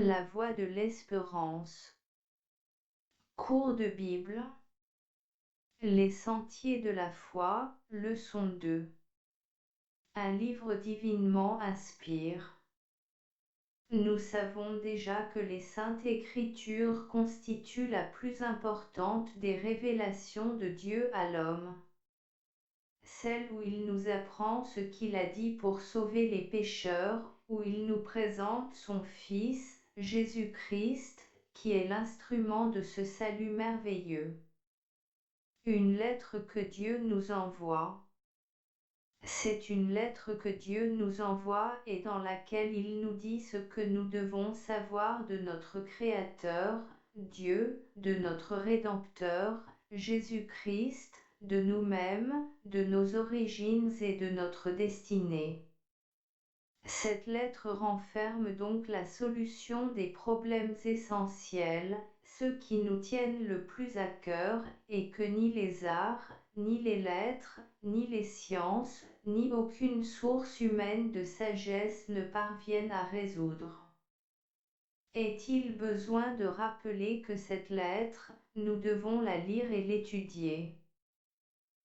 La voie de l'espérance. Cours de Bible. Les sentiers de la foi, leçon 2. Un livre divinement inspire. Nous savons déjà que les Saintes Écritures constituent la plus importante des révélations de Dieu à l'homme. Celle où il nous apprend ce qu'il a dit pour sauver les pécheurs, où il nous présente son Fils, Jésus-Christ, qui est l'instrument de ce salut merveilleux. Une lettre que Dieu nous envoie. C'est une lettre que Dieu nous envoie et dans laquelle il nous dit ce que nous devons savoir de notre Créateur, Dieu, de notre Rédempteur, Jésus-Christ, de nous-mêmes, de nos origines et de notre destinée. Cette lettre renferme donc la solution des problèmes essentiels, ceux qui nous tiennent le plus à cœur, et que ni les arts, ni les lettres, ni les sciences, ni aucune source humaine de sagesse ne parviennent à résoudre. Est-il besoin de rappeler que cette lettre, nous devons la lire et l'étudier?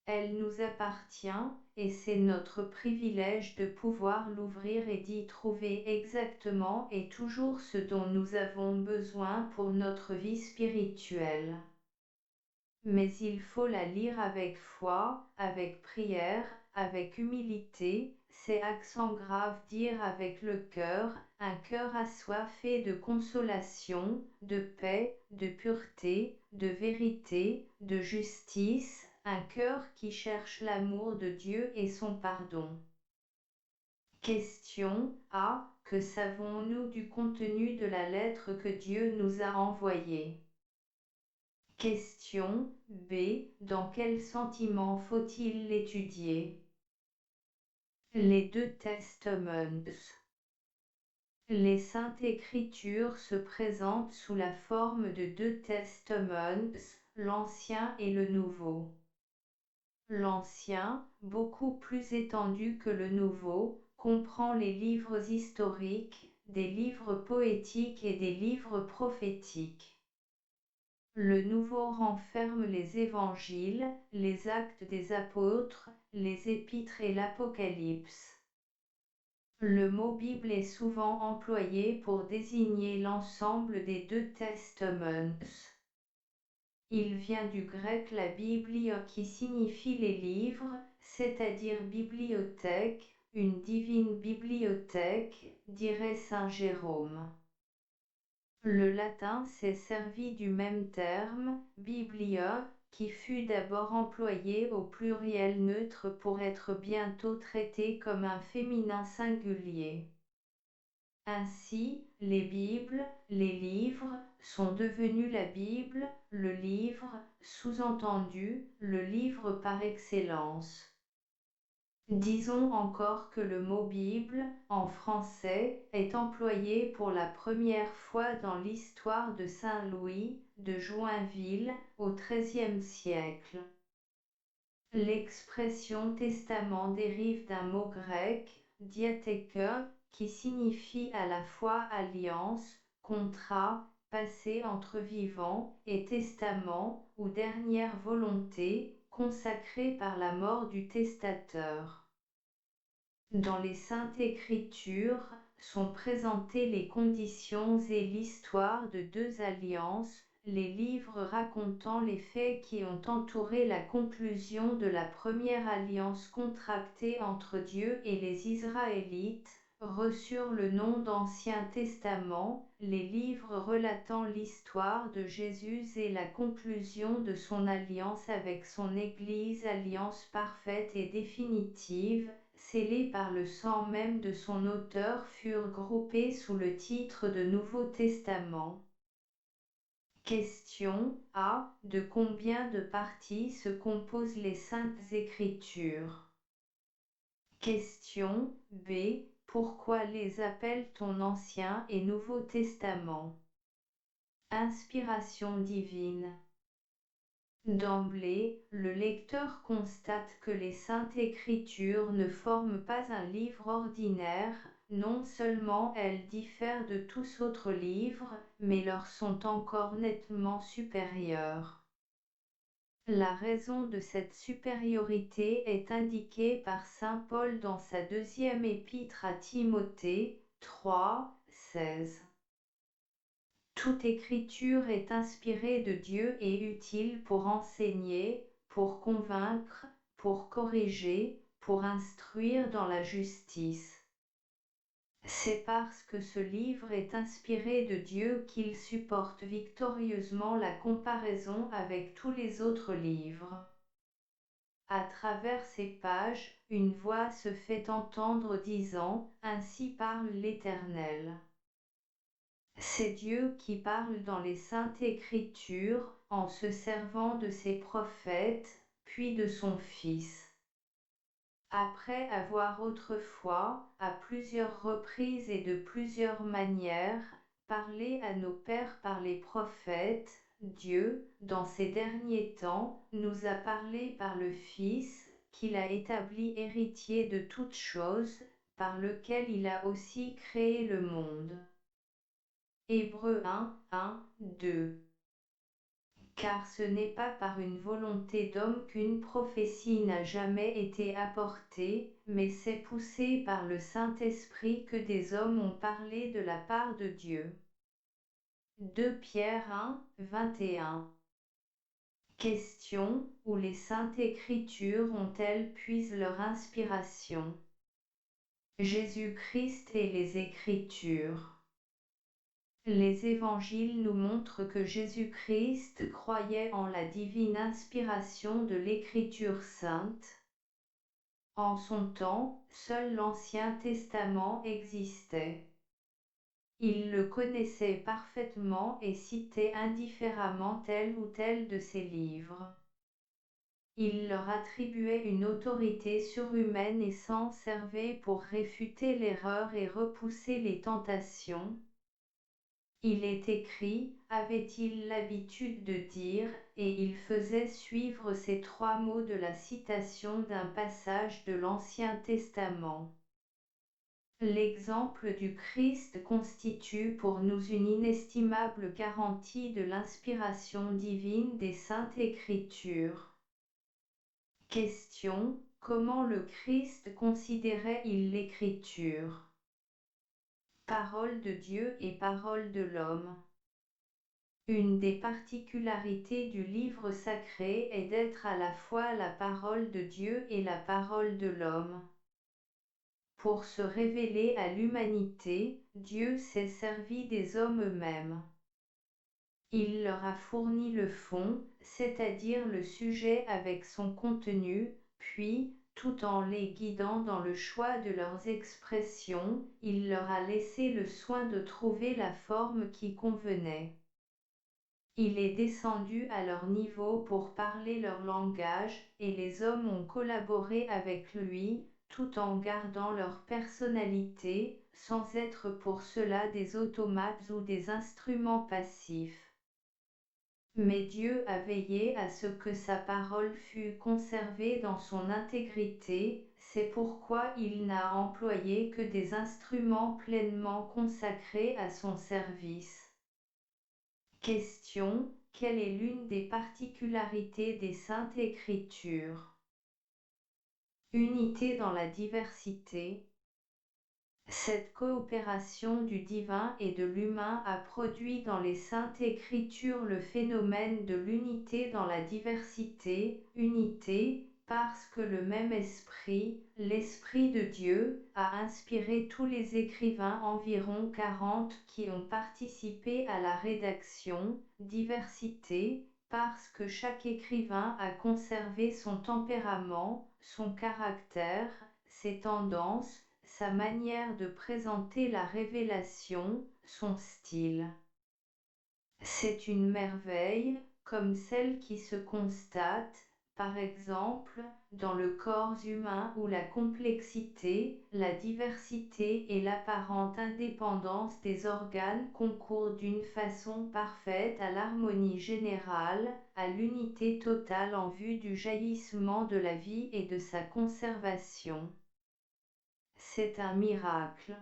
Elle nous appartient, et c'est notre privilège de pouvoir l'ouvrir et d'y trouver exactement et toujours ce dont nous avons besoin pour notre vie spirituelle. Mais il faut la lire avec foi, avec prière, avec humilité, c'est accent grave dire avec le cœur, un cœur assoiffé de consolation, de paix, de pureté, de vérité, de justice, un cœur qui cherche l'amour de Dieu et son pardon. Question A. Que savons-nous du contenu de la lettre que Dieu nous a envoyée? Question B. Dans quel sentiment faut-il l'étudier? Les deux testaments. Les Saintes Écritures se présentent sous la forme de deux testaments, l'Ancien et le Nouveau. L'Ancien, beaucoup plus étendu que le Nouveau, comprend les livres historiques, des livres poétiques et des livres prophétiques. Le Nouveau renferme les évangiles, les actes des apôtres, les épîtres et l'Apocalypse. Le mot Bible est souvent employé pour désigner l'ensemble des deux testaments. Il vient du grec la biblia qui signifie les livres, c'est-à-dire bibliothèque, une divine bibliothèque, dirait saint Jérôme. Le latin s'est servi du même terme, biblia, qui fut d'abord employé au pluriel neutre pour être bientôt traité comme un féminin singulier. Ainsi, les Bibles, les livres, sont devenus la Bible, le livre, sous-entendu, le livre par excellence. Disons encore que le mot Bible, en français, est employé pour la première fois dans l'histoire de Saint Louis, de Joinville, au XIIIe siècle. L'expression testament dérive d'un mot grec, diatheke, qui signifie à la fois alliance, contrat, passé entre vivants, et testament, ou dernière volonté, consacrée par la mort du testateur. Dans les Saintes Écritures, sont présentées les conditions et l'histoire de deux alliances, les livres racontant les faits qui ont entouré la conclusion de la première alliance contractée entre Dieu et les Israélites, reçurent le nom d'Ancien Testament, les livres relatant l'histoire de Jésus et la conclusion de son alliance avec son Église, alliance parfaite et définitive, scellés par le sang même de son auteur, furent groupés sous le titre de Nouveau Testament. Question A. De combien de parties se composent les Saintes Écritures? Question B. Pourquoi les appelle-t-on Ancien et Nouveau Testament? Inspiration divine. D'emblée, le lecteur constate que les Saintes Écritures ne forment pas un livre ordinaire, non seulement elles diffèrent de tous autres livres, mais leur sont encore nettement supérieures. La raison de cette supériorité est indiquée par saint Paul dans sa deuxième épître à Timothée, 3, 16. Toute écriture est inspirée de Dieu et utile pour enseigner, pour convaincre, pour corriger, pour instruire dans la justice. C'est parce que ce livre est inspiré de Dieu qu'il supporte victorieusement la comparaison avec tous les autres livres. À travers ces pages, une voix se fait entendre disant « Ainsi parle l'Éternel ». C'est Dieu qui parle dans les saintes Écritures, en se servant de ses prophètes, puis de son Fils. Après avoir autrefois, à plusieurs reprises et de plusieurs manières, parlé à nos pères par les prophètes, Dieu, dans ces derniers temps, nous a parlé par le Fils, qu'il a établi héritier de toutes choses, par lequel il a aussi créé le monde. Hébreux 1, 1, 2. Car ce n'est pas par une volonté d'homme qu'une prophétie n'a jamais été apportée, mais c'est poussé par le Saint-Esprit que des hommes ont parlé de la part de Dieu. 2 Pierre 1, 21. Question, où les saintes Écritures ont-elles puisé leur inspiration? Jésus-Christ et les Écritures. Les évangiles nous montrent que Jésus-Christ croyait en la divine inspiration de l'Écriture sainte. En son temps, seul l'Ancien Testament existait. Il le connaissait parfaitement et citait indifféremment tel ou tel de ses livres. Il leur attribuait une autorité surhumaine et s'en servait pour réfuter l'erreur et repousser les tentations. Il est écrit, avait-il l'habitude de dire, et il faisait suivre ces 3 mots de la citation d'un passage de l'Ancien Testament. L'exemple du Christ constitue pour nous une inestimable garantie de l'inspiration divine des Saintes Écritures. Question, comment le Christ considérait-il l'Écriture? Parole de Dieu et parole de l'homme. Une des particularités du livre sacré est d'être à la fois la parole de Dieu et la parole de l'homme. Pour se révéler à l'humanité, Dieu s'est servi des hommes eux-mêmes. Il leur a fourni le fond, c'est-à-dire le sujet avec son contenu, puis, tout en les guidant dans le choix de leurs expressions, il leur a laissé le soin de trouver la forme qui convenait. Il est descendu à leur niveau pour parler leur langage, et les hommes ont collaboré avec lui, tout en gardant leur personnalité, sans être pour cela des automates ou des instruments passifs. Mais Dieu a veillé à ce que sa parole fût conservée dans son intégrité, c'est pourquoi il n'a employé que des instruments pleinement consacrés à son service. Question, quelle est l'une des particularités des Saintes Écritures? Unité dans la diversité. Cette coopération du divin et de l'humain a produit dans les Saintes Écritures le phénomène de l'unité dans la diversité, unité, parce que le même esprit, l'Esprit de Dieu, a inspiré tous les écrivains environ 40 qui ont participé à la rédaction, diversité, parce que chaque écrivain a conservé son tempérament, son caractère, ses tendances, sa manière de présenter la révélation, son style. C'est une merveille, comme celle qui se constate, par exemple, dans le corps humain où la complexité, la diversité et l'apparente indépendance des organes concourent d'une façon parfaite à l'harmonie générale, à l'unité totale en vue du jaillissement de la vie et de sa conservation. C'est un miracle.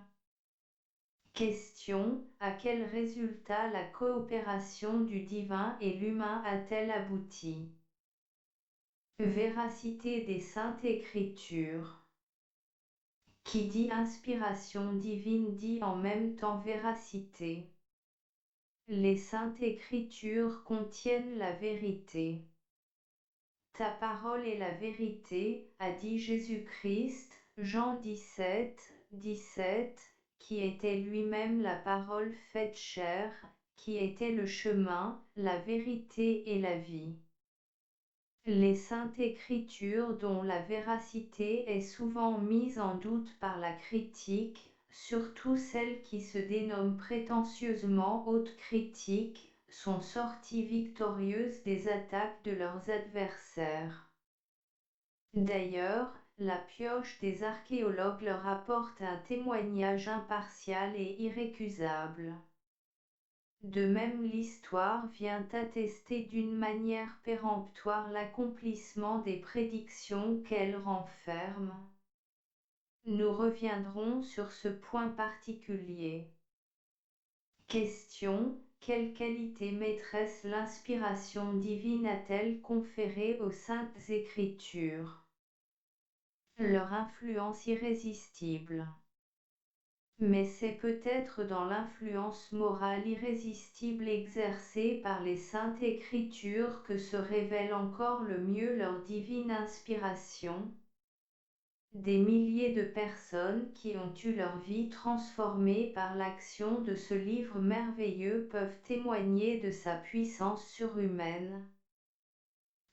Question: à quel résultat la coopération du divin et l'humain a-t-elle abouti? Véracité des Saintes Écritures. Qui dit inspiration divine dit en même temps véracité. Les Saintes Écritures contiennent la vérité. Ta parole est la vérité, a dit Jésus-Christ, Jean 17, 17, qui était lui-même la parole faite chair, qui était le chemin, la vérité et la vie. Les Saintes Écritures dont la véracité est souvent mise en doute par la critique, surtout celles qui se dénomment prétentieusement hautes critiques, sont sorties victorieuses des attaques de leurs adversaires. D'ailleurs, la pioche des archéologues leur apporte un témoignage impartial et irrécusable. De même, l'histoire vient attester d'une manière péremptoire l'accomplissement des prédictions qu'elle renferme. Nous reviendrons sur ce point particulier. Question: quelle qualité maîtresse l'inspiration divine a-t-elle conférée aux Saintes Écritures? Leur influence irrésistible. Mais c'est peut-être dans l'influence morale irrésistible exercée par les Saintes Écritures que se révèle encore le mieux leur divine inspiration. Des milliers de personnes qui ont eu leur vie transformée par l'action de ce livre merveilleux peuvent témoigner de sa puissance surhumaine.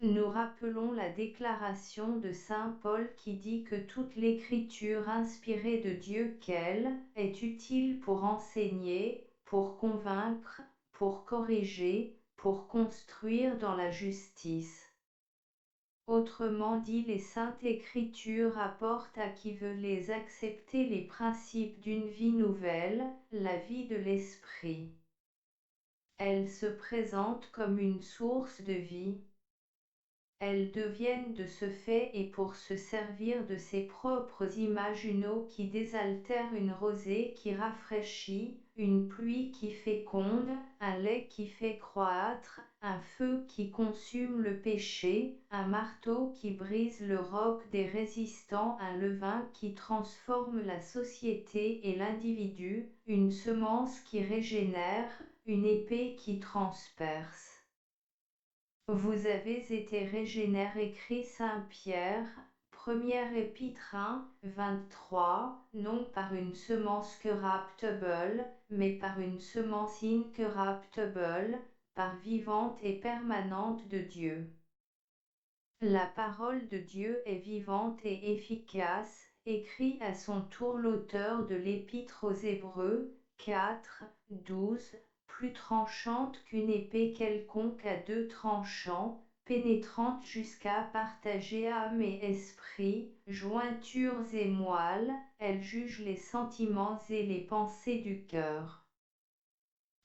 Nous rappelons la déclaration de saint Paul qui dit que toute l'écriture inspirée de Dieu qu'elle est utile pour enseigner, pour convaincre, pour corriger, pour construire dans la justice. Autrement dit, les Saintes Écritures apportent à qui veut les accepter les principes d'une vie nouvelle, la vie de l'esprit. Elles se présentent comme une source de vie. Elles deviennent de ce fait et pour se servir de ses propres images une eau qui désaltère, une rosée qui rafraîchit, une pluie qui féconde, un lait qui fait croître, un feu qui consume le péché, un marteau qui brise le roc des résistants, un levain qui transforme la société et l'individu, une semence qui régénère, une épée qui transperce. Vous avez été régénérés, écrit saint Pierre, première épître 1, 23, non par une semence corruptible, mais par une semence incorruptible, par vivante et permanente de Dieu. La parole de Dieu est vivante et efficace, écrit à son tour l'auteur de l'épître aux Hébreux, 4, 12, plus tranchante qu'une épée quelconque à deux tranchants, pénétrante jusqu'à partager âme et esprit, jointures et moelle, elle juge les sentiments et les pensées du cœur.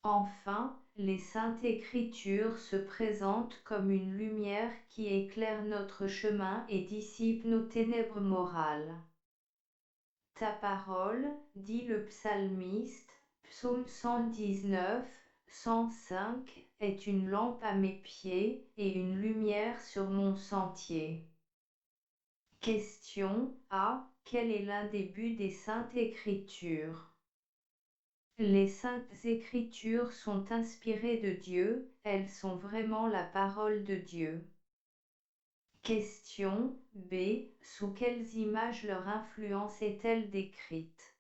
Enfin, les Saintes Écritures se présentent comme une lumière qui éclaire notre chemin et dissipe nos ténèbres morales. Ta parole, dit le psalmiste, psaume 119, 105, est une lampe à mes pieds et une lumière sur mon sentier. Question: quel est l'un des buts des Saintes Écritures? Les Saintes Écritures sont inspirées de Dieu, elles sont vraiment la parole de Dieu. Question: B. Sous quelles images leur influence est-elle décrite?